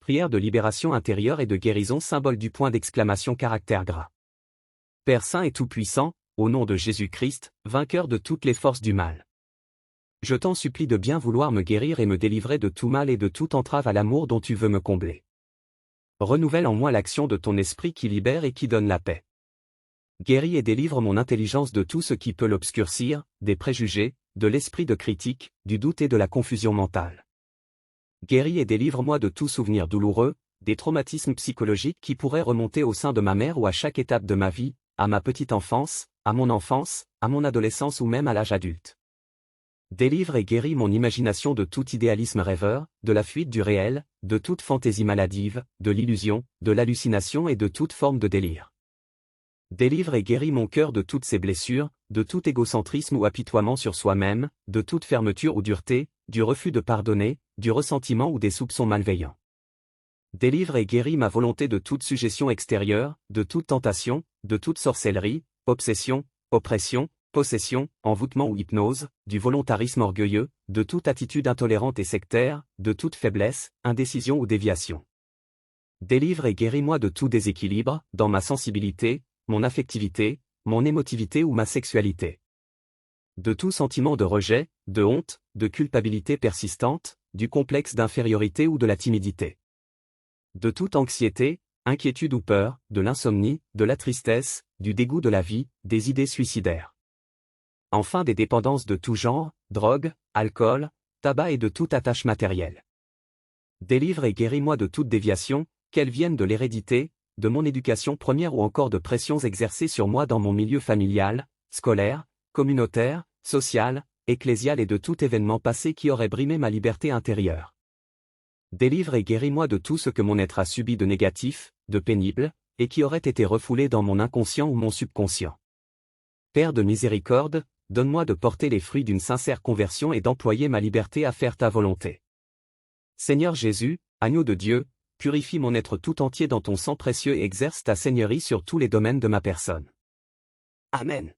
Prière de libération intérieure et de guérison, symbole du point d'exclamation caractère gras. Père saint et tout-puissant, au nom de Jésus-Christ, vainqueur de toutes les forces du mal. Je t'en supplie de bien vouloir me guérir et me délivrer de tout mal et de toute entrave à l'amour dont tu veux me combler. Renouvelle en moi l'action de ton esprit qui libère et qui donne la paix. Guéris et délivre mon intelligence de tout ce qui peut l'obscurcir, des préjugés, de l'esprit de critique, du doute et de la confusion mentale. Guéris et délivre-moi de tout souvenir douloureux, des traumatismes psychologiques qui pourraient remonter au sein de ma mère ou à chaque étape de ma vie, à ma petite enfance, à mon adolescence ou même à l'âge adulte. Délivre et guéris mon imagination de tout idéalisme rêveur, de la fuite du réel, de toute fantaisie maladive, de l'illusion, de l'hallucination et de toute forme de délire. Délivre et guéris mon cœur de toutes ses blessures, de tout égocentrisme ou apitoiement sur soi-même, de toute fermeture ou dureté, du refus de pardonner, du ressentiment ou des soupçons malveillants. Délivre et guéris ma volonté de toute suggestion extérieure, de toute tentation, de toute sorcellerie, obsession, oppression, possession, envoûtement ou hypnose, du volontarisme orgueilleux, de toute attitude intolérante et sectaire, de toute faiblesse, indécision ou déviation. Délivre et guéris-moi de tout déséquilibre, dans ma sensibilité, mon affectivité, mon émotivité ou ma sexualité. De tout sentiment de rejet, de honte, de culpabilité persistante, du complexe d'infériorité ou de la timidité. De toute anxiété, inquiétude ou peur, de l'insomnie, de la tristesse, du dégoût de la vie, des idées suicidaires. Enfin des dépendances de tout genre, drogue, alcool, tabac et de toute attache matérielle. Délivre et guéris-moi de toute déviation, qu'elle vienne de l'hérédité, de mon éducation première ou encore de pressions exercées sur moi dans mon milieu familial, scolaire, communautaire, social, ecclésial et de tout événement passé qui aurait brimé ma liberté intérieure. Délivre et guéris-moi de tout ce que mon être a subi de négatif, de pénible, et qui aurait été refoulé dans mon inconscient ou mon subconscient. Père de miséricorde, donne-moi de porter les fruits d'une sincère conversion et d'employer ma liberté à faire ta volonté. Seigneur Jésus, agneau de Dieu, purifie mon être tout entier dans ton sang précieux et exerce ta seigneurie sur tous les domaines de ma personne. Amen.